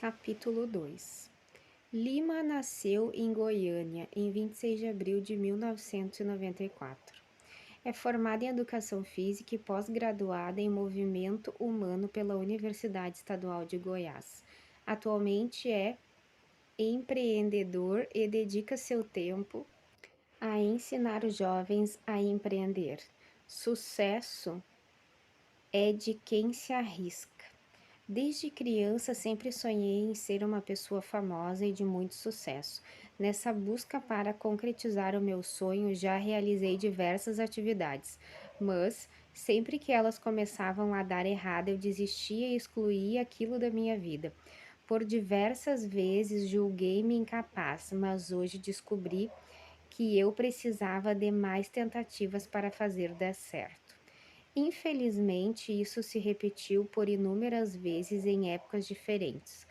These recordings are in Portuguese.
Capítulo 2. Lima nasceu em Goiânia em 26 de abril de 1994. É formada em Educação Física e pós-graduada em Movimento Humano pela Universidade Estadual de Goiás. Atualmente é empreendedor e dedica seu tempo a ensinar os jovens a empreender. Sucesso é de quem se arrisca. Desde criança sempre sonhei em ser uma pessoa famosa e de muito sucesso. Nessa busca para concretizar o meu sonho, já realizei diversas atividades, mas sempre que elas começavam a dar errado, eu desistia e excluía aquilo da minha vida. Por diversas vezes julguei-me incapaz, mas hoje descobri que eu precisava de mais tentativas para fazer dar certo. Infelizmente, isso se repetiu por inúmeras vezes em épocas diferentes.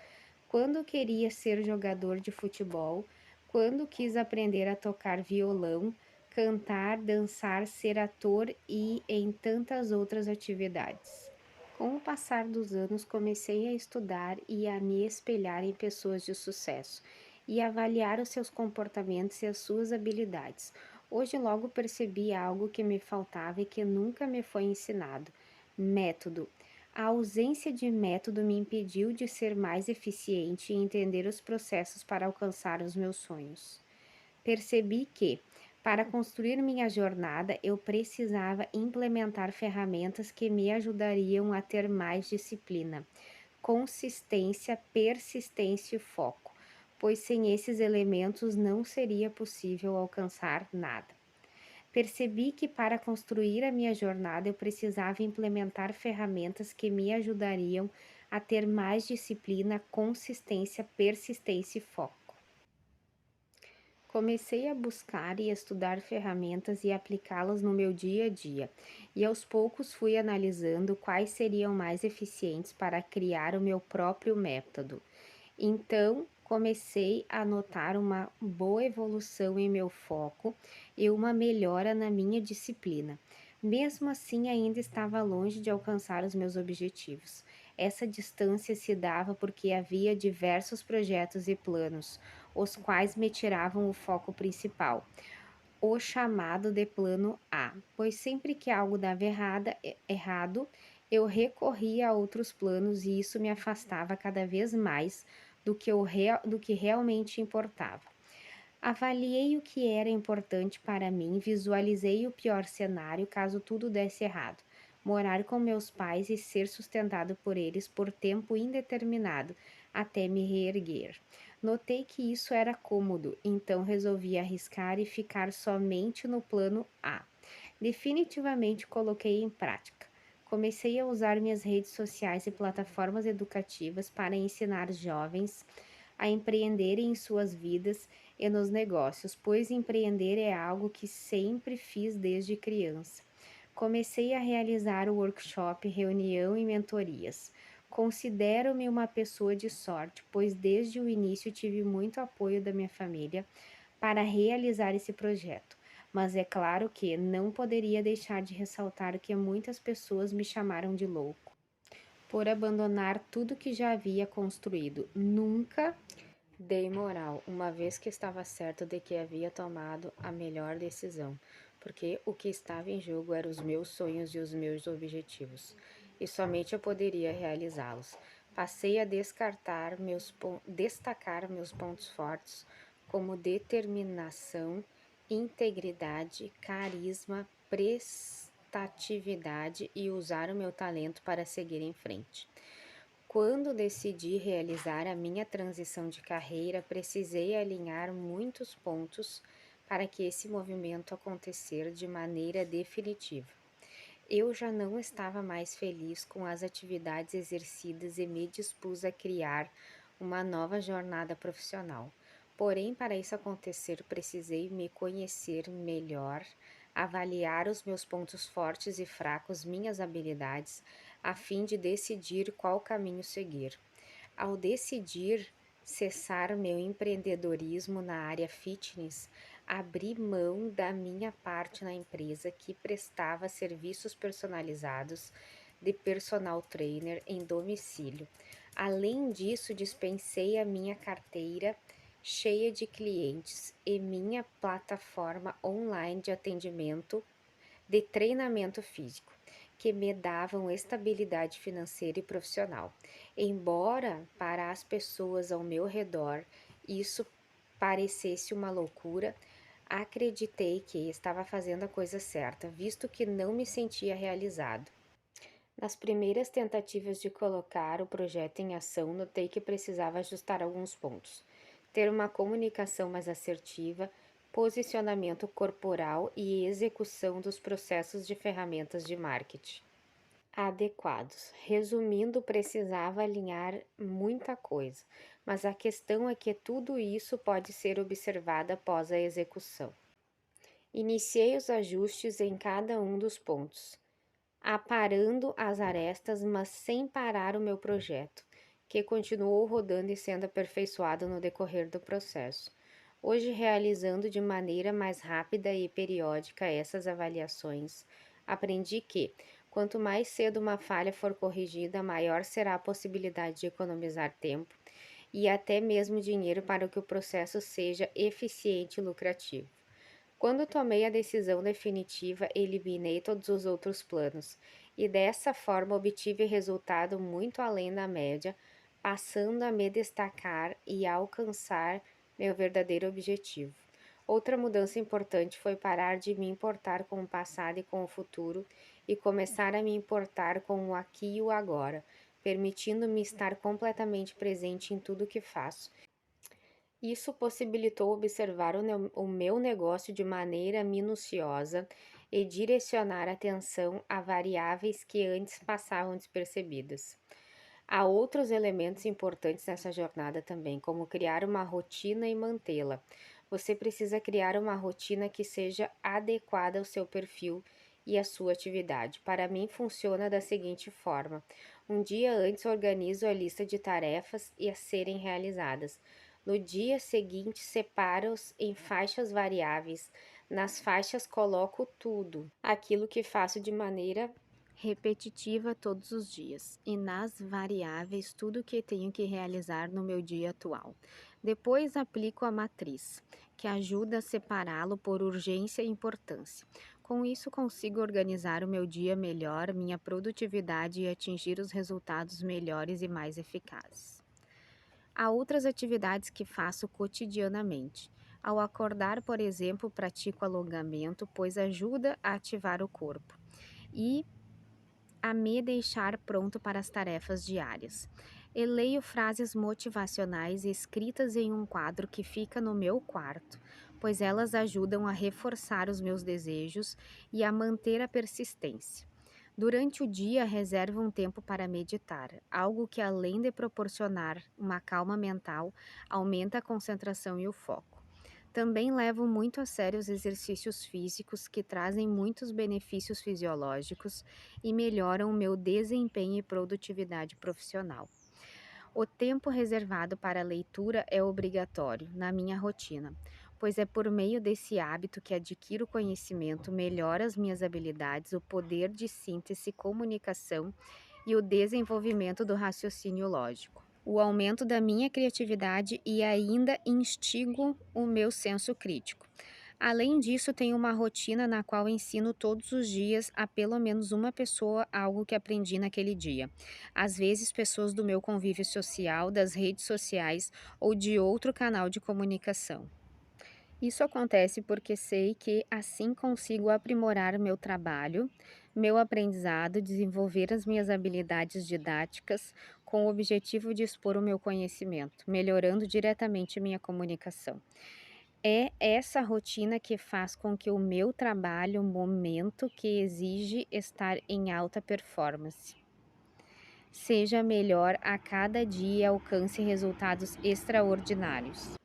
Quando queria ser jogador de futebol, quando quis aprender a tocar violão, cantar, dançar, ser ator e em tantas outras atividades. Com o passar dos anos, comecei a estudar e a me espelhar em pessoas de sucesso e avaliar os seus comportamentos e as suas habilidades. Hoje logo percebi algo que me faltava e que nunca me foi ensinado: método. A ausência de método me impediu de ser mais eficiente e entender os processos para alcançar os meus sonhos. Percebi que, para construir minha jornada, eu precisava implementar ferramentas que me ajudariam a ter mais disciplina, consistência, persistência e foco, pois sem esses elementos não seria possível alcançar nada. Percebi que para construir a minha jornada eu precisava implementar ferramentas que me ajudariam a ter mais disciplina, consistência, persistência e foco. Comecei a buscar e estudar ferramentas e aplicá-las no meu dia a dia, e aos poucos fui analisando quais seriam mais eficientes para criar o meu próprio método. Então, comecei a notar uma boa evolução em meu foco e uma melhora na minha disciplina. Mesmo assim, ainda estava longe de alcançar os meus objetivos. Essa distância se dava porque havia diversos projetos e planos, os quais me tiravam o foco principal, o chamado de plano A, pois sempre que algo dava errado, eu recorria a outros planos e isso me afastava cada vez mais do que realmente importava. Avaliei o que era importante para mim, visualizei o pior cenário caso tudo desse errado. Morar com meus pais e ser sustentado por eles por tempo indeterminado, até me reerguer. Notei que isso era cômodo, então resolvi arriscar e ficar somente no plano A. Definitivamente coloquei em prática. Comecei a usar minhas redes sociais e plataformas educativas para ensinar jovens a empreenderem em suas vidas e nos negócios, pois empreender é algo que sempre fiz desde criança. Comecei a realizar o workshop, reunião e mentorias. Considero-me uma pessoa de sorte, pois desde o início tive muito apoio da minha família para realizar esse projeto. Mas é claro que não poderia deixar de ressaltar que muitas pessoas me chamaram de louco por abandonar tudo que já havia construído. Nunca dei moral, uma vez que estava certo de que havia tomado a melhor decisão, porque o que estava em jogo eram os meus sonhos e os meus objetivos, e somente eu poderia realizá-los. Passei a destacar meus pontos fortes, como determinação, integridade, carisma, prestatividade e usar o meu talento para seguir em frente. Quando decidi realizar a minha transição de carreira, precisei alinhar muitos pontos para que esse movimento acontecer de maneira definitiva. Eu já não estava mais feliz com as atividades exercidas e me dispus a criar uma nova jornada profissional. Porém, para isso acontecer, precisei me conhecer melhor, avaliar os meus pontos fortes e fracos, minhas habilidades, a fim de decidir qual caminho seguir. Ao decidir cessar meu empreendedorismo na área fitness, abri mão da minha parte na empresa que prestava serviços personalizados de personal trainer em domicílio. Além disso, dispensei a minha carteira cheia de clientes e minha plataforma online de atendimento de treinamento físico, que me davam estabilidade financeira e profissional. Embora para as pessoas ao meu redor isso parecesse uma loucura, acreditei que estava fazendo a coisa certa, visto que não me sentia realizado. Nas primeiras tentativas de colocar o projeto em ação, notei que precisava ajustar alguns pontos. Ter uma comunicação mais assertiva, posicionamento corporal e execução dos processos de ferramentas de marketing adequados. Resumindo, precisava alinhar muita coisa, mas a questão é que tudo isso pode ser observado após a execução. Iniciei os ajustes em cada um dos pontos, aparando as arestas, mas sem parar o meu projeto, que continuou rodando e sendo aperfeiçoado no decorrer do processo. Hoje, realizando de maneira mais rápida e periódica essas avaliações, aprendi que, quanto mais cedo uma falha for corrigida, maior será a possibilidade de economizar tempo e até mesmo dinheiro para que o processo seja eficiente e lucrativo. Quando tomei a decisão definitiva, eliminei todos os outros planos e dessa forma obtive resultado muito além da média, passando a me destacar e a alcançar meu verdadeiro objetivo. Outra mudança importante foi parar de me importar com o passado e com o futuro e começar a me importar com o aqui e o agora, permitindo-me estar completamente presente em tudo o que faço. Isso possibilitou observar o meu negócio de maneira minuciosa e direcionar atenção a variáveis que antes passavam despercebidas. Há outros elementos importantes nessa jornada também, como criar uma rotina e mantê-la. Você precisa criar uma rotina que seja adequada ao seu perfil e à sua atividade. Para mim, funciona da seguinte forma: um dia antes organizo a lista de tarefas a serem realizadas. No dia seguinte, separo-os em faixas variáveis. Nas faixas, coloco tudo, aquilo que faço de maneira repetitiva todos os dias, e nas variáveis, tudo o que tenho que realizar no meu dia atual. Depois, aplico a matriz, que ajuda a separá-lo por urgência e importância. Com isso, consigo organizar o meu dia melhor, minha produtividade e atingir os resultados melhores e mais eficazes. Há outras atividades que faço cotidianamente. Ao acordar, por exemplo, pratico alongamento, pois ajuda a ativar o corpo e a me deixar pronto para as tarefas diárias. Eu leio frases motivacionais escritas em um quadro que fica no meu quarto, pois elas ajudam a reforçar os meus desejos e a manter a persistência. Durante o dia, reservo um tempo para meditar, algo que, além de proporcionar uma calma mental, aumenta a concentração e o foco. Também levo muito a sério os exercícios físicos que trazem muitos benefícios fisiológicos e melhoram o meu desempenho e produtividade profissional. O tempo reservado para a leitura é obrigatório na minha rotina, pois é por meio desse hábito que adquiro conhecimento, melhoro as minhas habilidades, o poder de síntese, comunicação e o desenvolvimento do raciocínio lógico, o aumento da minha criatividade e ainda instigo o meu senso crítico. Além disso, tenho uma rotina na qual ensino todos os dias a pelo menos uma pessoa algo que aprendi naquele dia. Às vezes, pessoas do meu convívio social, das redes sociais ou de outro canal de comunicação. Isso acontece porque sei que assim consigo aprimorar meu trabalho, meu aprendizado, desenvolver as minhas habilidades didáticas com o objetivo de expor o meu conhecimento, melhorando diretamente minha comunicação. É essa rotina que faz com que o meu trabalho, momento que exige estar em alta performance, seja melhor a cada dia e alcance resultados extraordinários.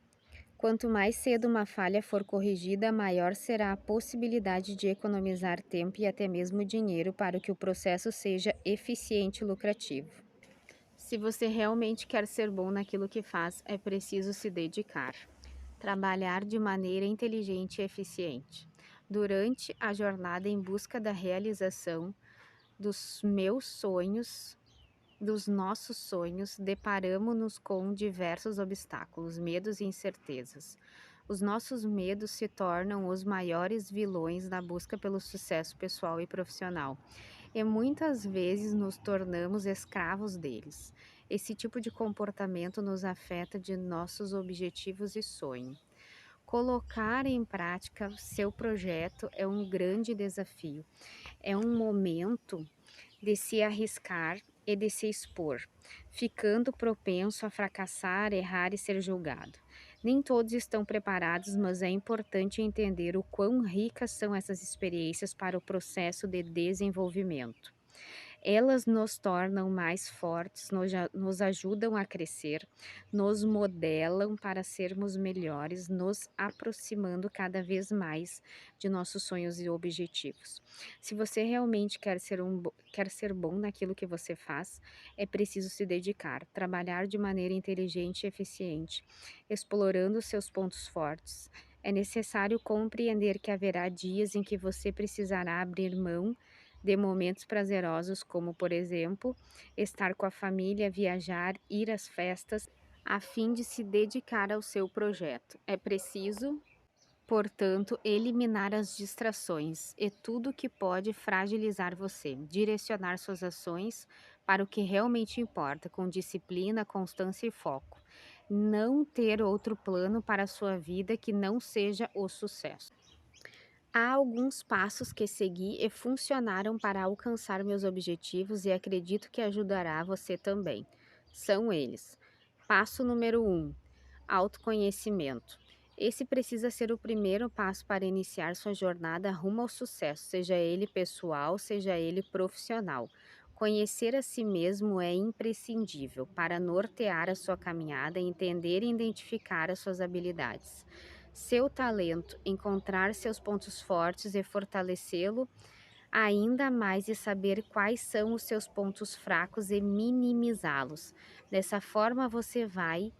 Quanto mais cedo uma falha for corrigida, maior será a possibilidade de economizar tempo e até mesmo dinheiro para que o processo seja eficiente e lucrativo. Se você realmente quer ser bom naquilo que faz, é preciso se dedicar. Trabalhar de maneira inteligente e eficiente. Durante a jornada em busca da realização dos meus sonhos, dos nossos sonhos, deparamos-nos com diversos obstáculos, medos e incertezas. Os nossos medos se tornam os maiores vilões na busca pelo sucesso pessoal e profissional, e muitas vezes nos tornamos escravos deles. Esse tipo de comportamento nos afeta de nossos objetivos e sonhos. Colocar em prática seu projeto é um grande desafio. É um momento de se arriscar e de se expor, ficando propenso a fracassar, errar e ser julgado. Nem todos estão preparados, mas é importante entender o quão ricas são essas experiências para o processo de desenvolvimento. Elas nos tornam mais fortes, nos ajudam a crescer, nos modelam para sermos melhores, nos aproximando cada vez mais de nossos sonhos e objetivos. Se você realmente quer ser bom naquilo que você faz, é preciso se dedicar, trabalhar de maneira inteligente e eficiente, explorando seus pontos fortes. É necessário compreender que haverá dias em que você precisará abrir mão de momentos prazerosos, como, por exemplo, estar com a família, viajar, ir às festas, a fim de se dedicar ao seu projeto. É preciso, portanto, eliminar as distrações e tudo que pode fragilizar você, direcionar suas ações para o que realmente importa, com disciplina, constância e foco. Não ter outro plano para a sua vida que não seja o sucesso. Há alguns passos que segui e funcionaram para alcançar meus objetivos e acredito que ajudará você também. São eles: passo número 1, autoconhecimento. Esse precisa ser o primeiro passo para iniciar sua jornada rumo ao sucesso, seja ele pessoal, seja ele profissional. Conhecer a si mesmo é imprescindível para nortear a sua caminhada, entender e identificar as suas habilidades, seu talento, encontrar seus pontos fortes e fortalecê-lo ainda mais, e saber quais são os seus pontos fracos e minimizá-los. Dessa forma, você vai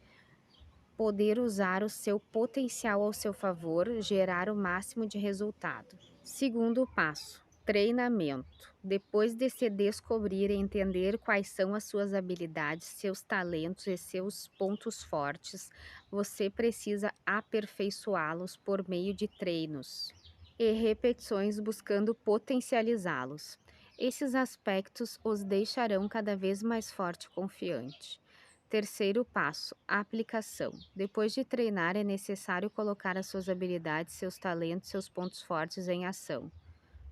poder usar o seu potencial ao seu favor, gerar o máximo de resultado. Segundo passo: treinamento. Depois de se descobrir e entender quais são as suas habilidades, seus talentos e seus pontos fortes, você precisa aperfeiçoá-los por meio de treinos e repetições, buscando potencializá-los. Esses aspectos os deixarão cada vez mais forte e confiante. Terceiro passo: aplicação. Depois de treinar, é necessário colocar as suas habilidades, seus talentos, seus pontos fortes em ação,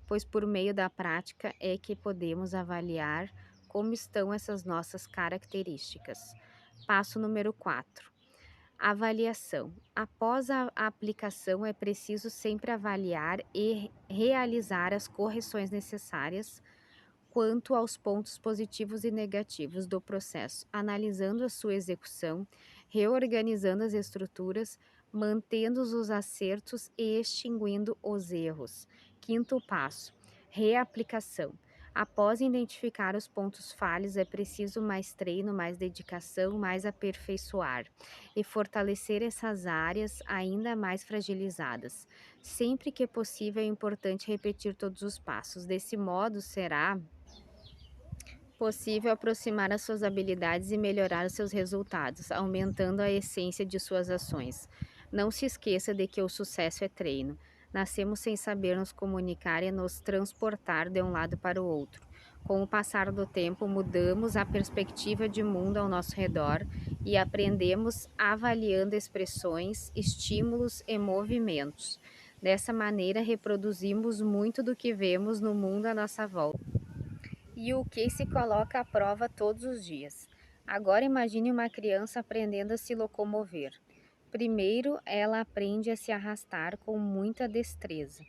pois por meio da prática é que podemos avaliar como estão essas nossas características. Passo número 4: avaliação. Após a aplicação, é preciso sempre avaliar e realizar as correções necessárias quanto aos pontos positivos e negativos do processo, analisando a sua execução, reorganizando as estruturas, mantendo os acertos e extinguindo os erros. Quinto passo: reaplicação. Após identificar os pontos falhos, é preciso mais treino, mais dedicação, mais aperfeiçoar e fortalecer essas áreas ainda mais fragilizadas. Sempre que possível, é importante repetir todos os passos. Desse modo, será possível aproximar as suas habilidades e melhorar os seus resultados, aumentando a essência de suas ações. Não se esqueça de que o sucesso é treino. Nascemos sem saber nos comunicar e nos transportar de um lado para o outro. Com o passar do tempo, mudamos a perspectiva de mundo ao nosso redor e aprendemos avaliando expressões, estímulos e movimentos. Dessa maneira, reproduzimos muito do que vemos no mundo à nossa volta e o que se coloca à prova todos os dias. Agora imagine uma criança aprendendo a se locomover. Primeiro, ela aprende a se arrastar com muita destreza.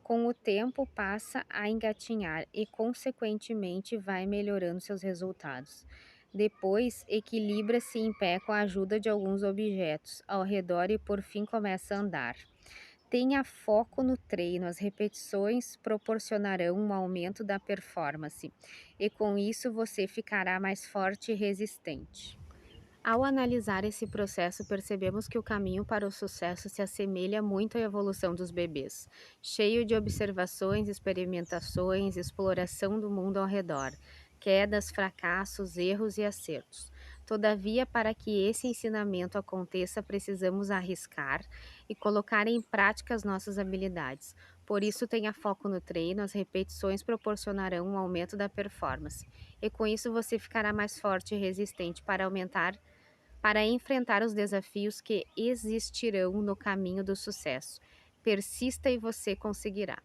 Com o tempo, passa a engatinhar e, consequentemente, vai melhorando seus resultados. Depois, equilibra-se em pé com a ajuda de alguns objetos ao redor e, por fim, começa a andar. Tenha foco no treino, as repetições proporcionarão um aumento da performance e com isso você ficará mais forte e resistente. Ao analisar esse processo, percebemos que o caminho para o sucesso se assemelha muito à evolução dos bebês, cheio de observações, experimentações, exploração do mundo ao redor. quedas, fracassos, erros e acertos. Todavia, para que esse ensinamento aconteça, precisamos arriscar e colocar em prática as nossas habilidades. Por isso, tenha foco no treino, as repetições proporcionarão um aumento da performance. E com isso, você ficará mais forte e resistente para enfrentar os desafios que existirão no caminho do sucesso. Persista e você conseguirá.